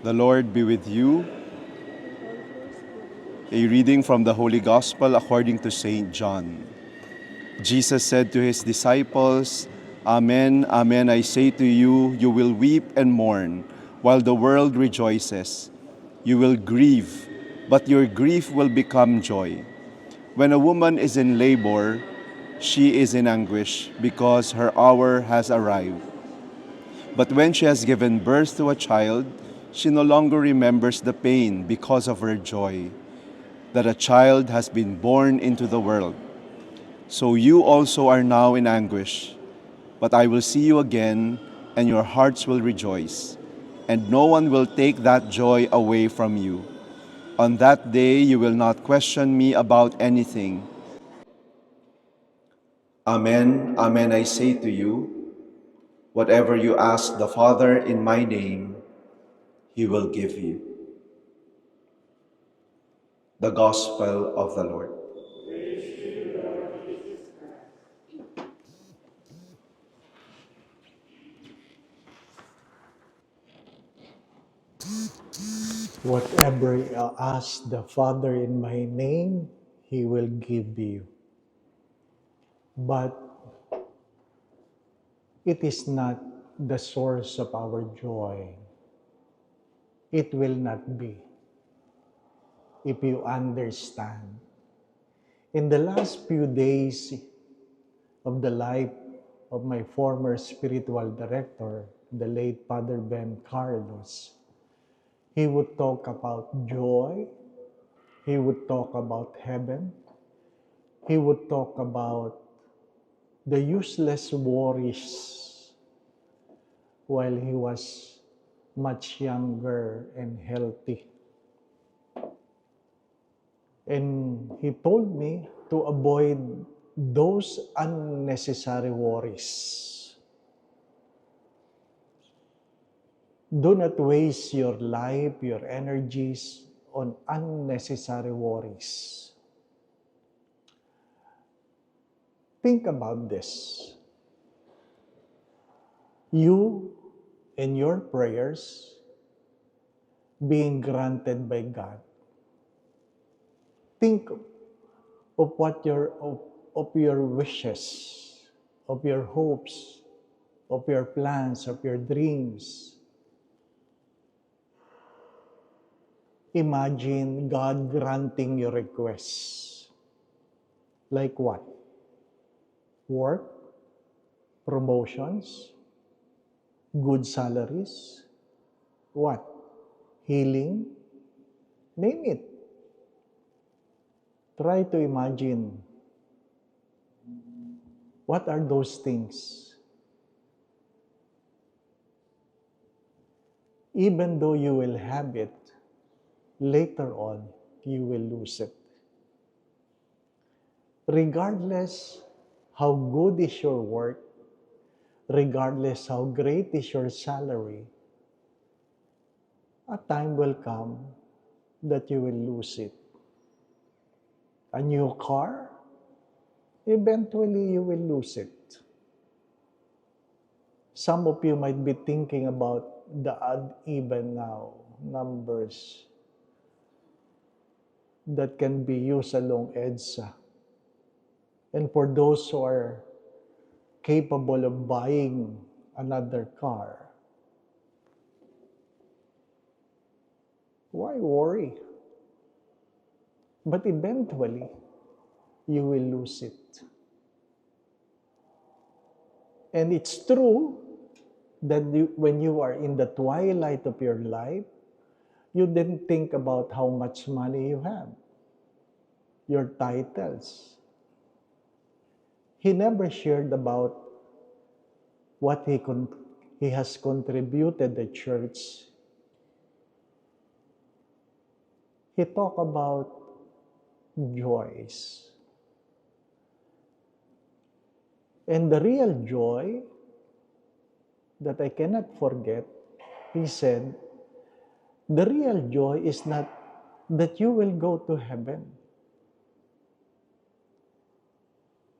The Lord be with you. A reading from the Holy Gospel according to St. John. Jesus said to his disciples, Amen, amen, I say to you, you will weep and mourn, while the world rejoices. You will grieve, but your grief will become joy. When a woman is in labor, she is in anguish because her hour has arrived. But when she has given birth to a child, she no longer remembers the pain because of her joy that a child has been born into the world. So you also are now in anguish, but I will see you again, and your hearts will rejoice, and no one will take that joy away from you. On that day you will not question me about anything. Amen, amen, I say to you, whatever you ask the Father in my name, he will give you. The Gospel of the Lord. Whatever you ask the Father in my name, He will give you. But it is not the source of our joy. It will not be, if you understand. In the last few days of the life of my former spiritual director, the late Father Ben Carlos, he would talk about joy, he would talk about heaven, he would talk about the useless worries while he was much younger and healthy. And he told me to avoid those unnecessary worries. Do not waste your life, your energies on unnecessary worries. Think about this. You and your prayers being granted by God. Think of what of your wishes, of your hopes, of your plans, of your dreams. Imagine God granting your requests. Like what? Work, promotions, good salaries, what? Healing, name it. Try to imagine what are those things. Even though you will have it, later on, you will lose it. Regardless how good is your work, regardless how great is your salary, a time will come that you will lose it. A new car, eventually you will lose it. Some of you might be thinking about the odd even now numbers that can be used along EDSA. And for those who are capable of buying another car, why worry? But eventually, you will lose it. And it's true that when you are in the twilight of your life, you didn't think about how much money you have, your titles. He never shared about what he has contributed the church. He talked about joys. And the real joy that I cannot forget, he said, the real joy is not that you will go to heaven.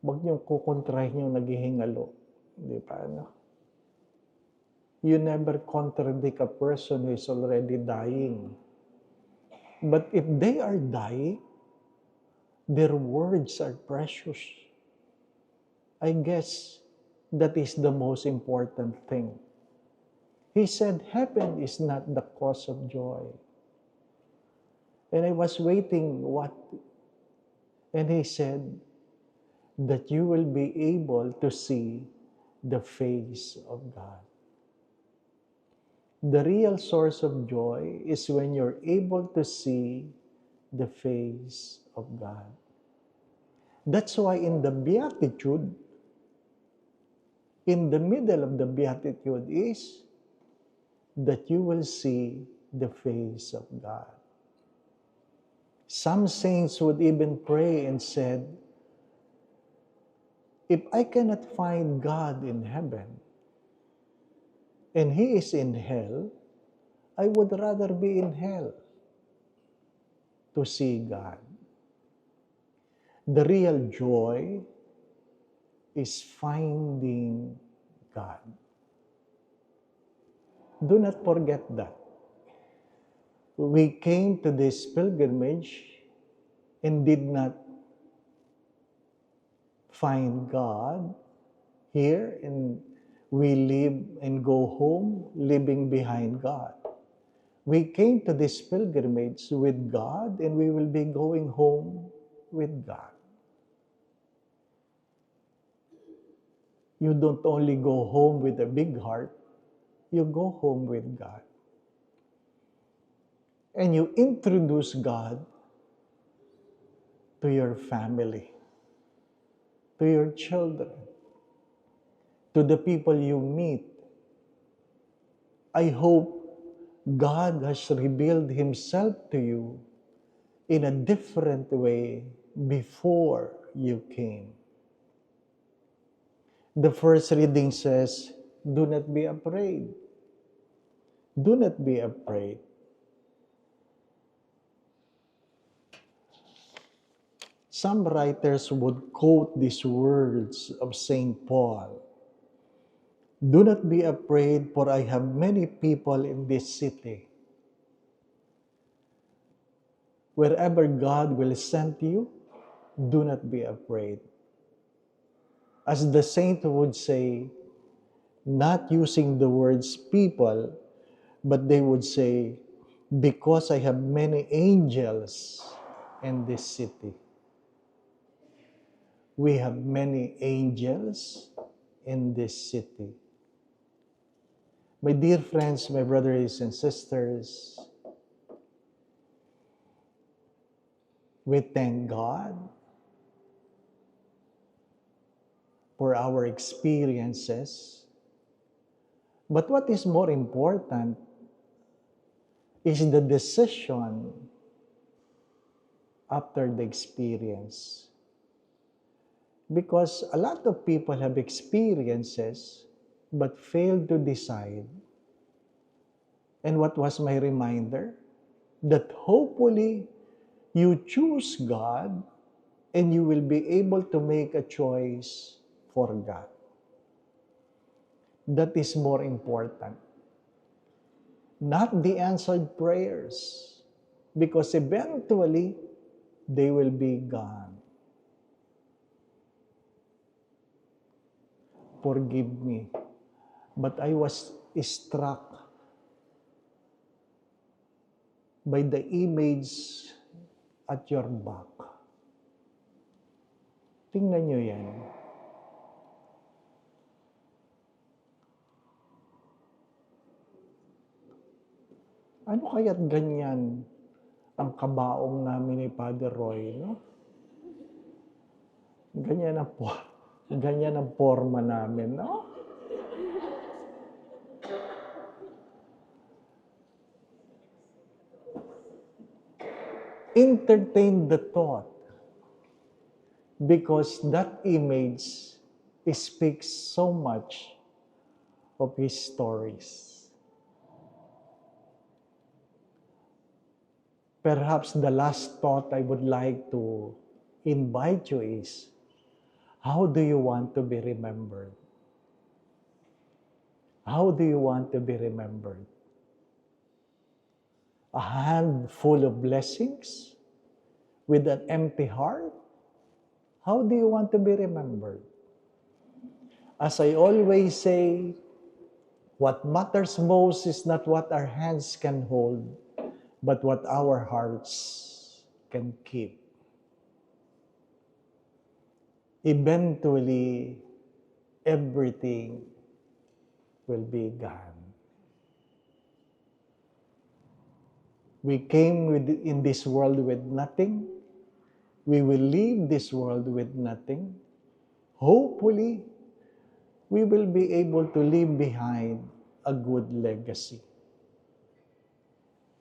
Huwag niyong kukontrahin yung naghihingalo. Di ba? No? You never contradict a person who is already dying. But if they are dying, their words are precious. I guess that is the most important thing. He said, heaven is not the cause of joy. And I was waiting what? And he said that you will be able to see the face of God. The real source of joy is when you're able to see the face of God. That's why in the Beatitude, in the middle of the Beatitude is that you will see the face of God. Some saints would even pray and said, if I cannot find God in heaven and He is in hell, I would rather be in hell to see God. The real joy is finding God. Do not forget that. We came to this pilgrimage and did not find God here, and we live and go home leaving behind God. We came to this pilgrimage with God, and we will be going home with God. You don't only go home with a big heart, you go home with God. And you introduce God to your family, to your children, to the people you meet. I hope God has revealed Himself to you in a different way before you came. The first reading says, do not be afraid. Do not be afraid. Some writers would quote these words of St. Paul. Do not be afraid, for I have many people in this city. Wherever God will send you, do not be afraid. As the saint would say, not using the words people, but they would say, because I have many angels in this city. We have many angels in this city. My dear friends, my brothers and sisters, we thank God for our experiences. But what is more important is the decision after the experience. Because a lot of people have experiences but fail to decide. And what was my reminder? That hopefully you choose God and you will be able to make a choice for God. That is more important. Not the answered prayers, because eventually they will be gone. Forgive me, but I was struck by the image at your back. Tingnan nyo yan. Ano kaya't ganyan ang kabaong namin ni Father Roy, no? Ganyan ang forma namin, no? Entertain the thought, because that image speaks so much of his stories. Perhaps the last thought I would like to invite you is, how do you want to be remembered? How do you want to be remembered? A hand full of blessings with an empty heart? How do you want to be remembered? As I always say, what matters most is not what our hands can hold, but what our hearts can keep. Eventually, everything will be gone. We came in this world with nothing. We will leave this world with nothing. Hopefully, we will be able to leave behind a good legacy.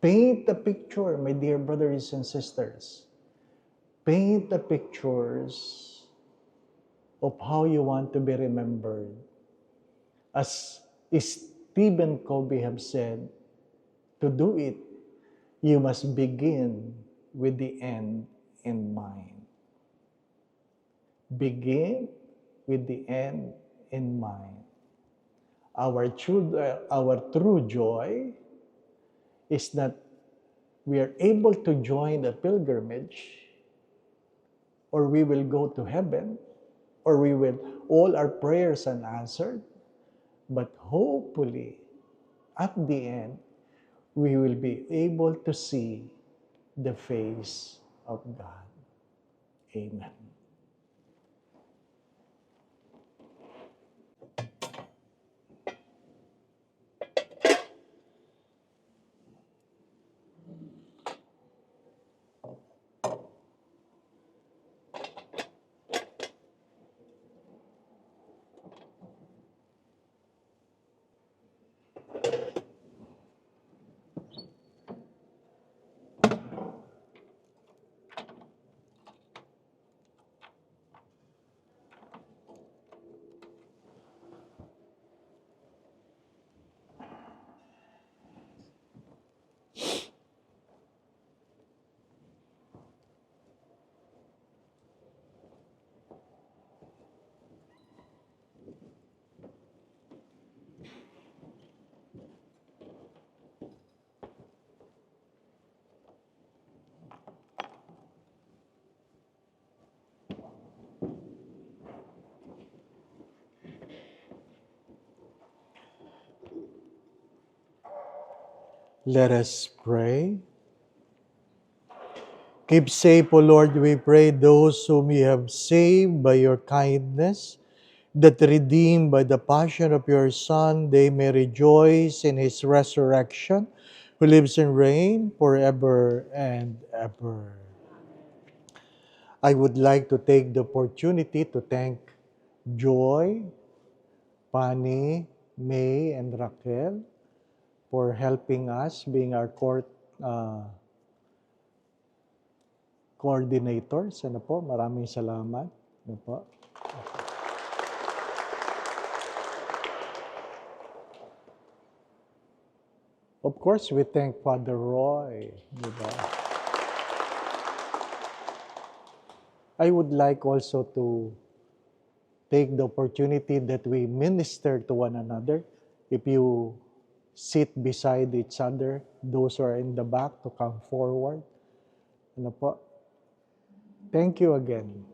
Paint the picture, my dear brothers and sisters. Paint the pictures of how you want to be remembered. As Stephen Covey have said, to do it, you must begin with the end in mind. Begin with the end in mind. Our true joy is that we are able to join the pilgrimage, or we will go to heaven, or we will all our prayers unanswered, but hopefully at the end we will be able to see the face of God. Amen. Let us pray. Keep safe, O Lord, we pray, those whom you have saved by your kindness, that redeemed by the passion of your Son, they may rejoice in his resurrection, who lives and reigns forever and ever. I would like to take the opportunity to thank Joy, Pani, May, and Raquel for helping us, being our coordinators. Ano po, maraming salamat. Ano po. Of course, we thank Father Roy. Diba? I would like also to take the opportunity that we minister to one another. If you sit beside each other, those who are in the back to come forward. Ano po? Thank you again.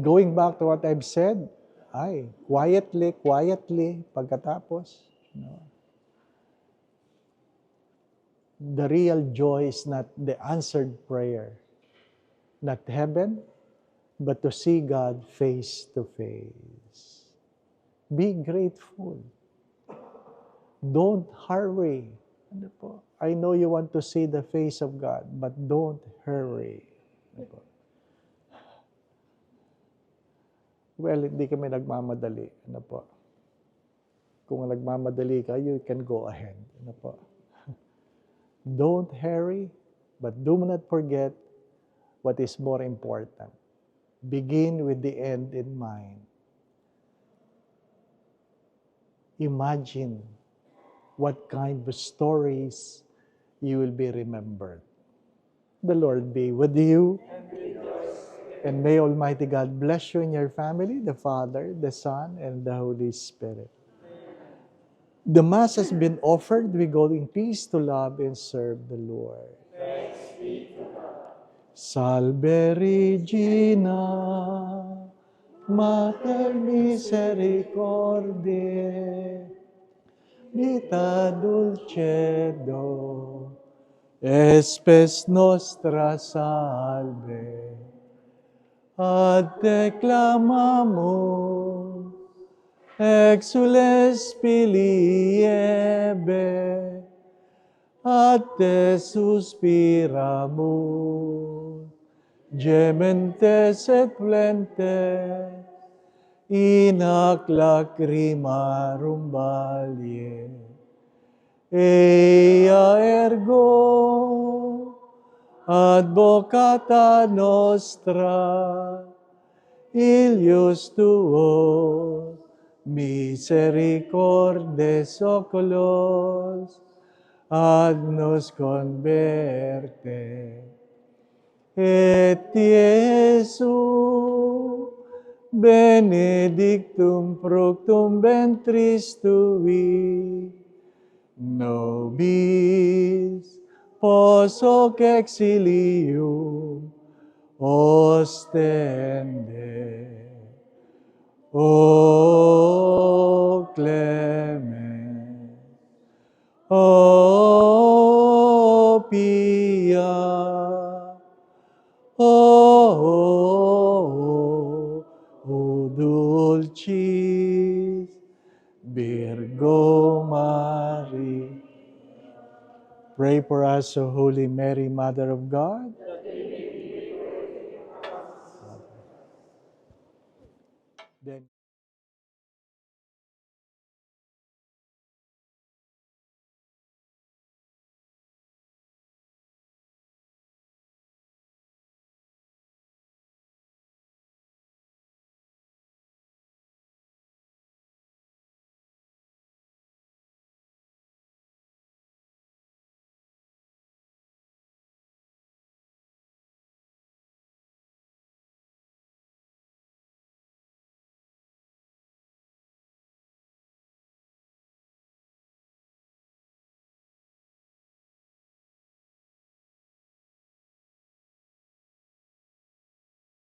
Going back to what I've said, quietly, pagkatapos, the real joy is not the answered prayer, not heaven, but to see God face to face. Be grateful. Don't hurry. Ano po? I know you want to see the face of God, but don't hurry. Ano po? Well, hindi kami nagmamadali. Ano po? Kung nagmamadali ka, you can go ahead. Ano po? Don't hurry, but do not forget what is more important. Begin with the end in mind. Imagine what kind of stories you will be remembered. The Lord be with you. And may Almighty God bless you and your family, the Father, the Son, and the Holy Spirit. The Mass has been offered. We go in peace to love and serve the Lord. Salve Regina, Mater Misericordiae, vita dulcedo, espes nostra salve. Ad te clamamus, exules filii Ebe, ad te suspiramus, gementes et flentes, in hac lacrimarum valle. Ea ergo, advocata nostra, ilius tuos, misericordes oculos, ad nos converte. Et Iesu, benedictum fructum ventris tui, nobis pos hoc exilium ostende. O clement, o pia, o dulcis Virgo Maria. Pray for us, O Holy Mary, Mother of God. Then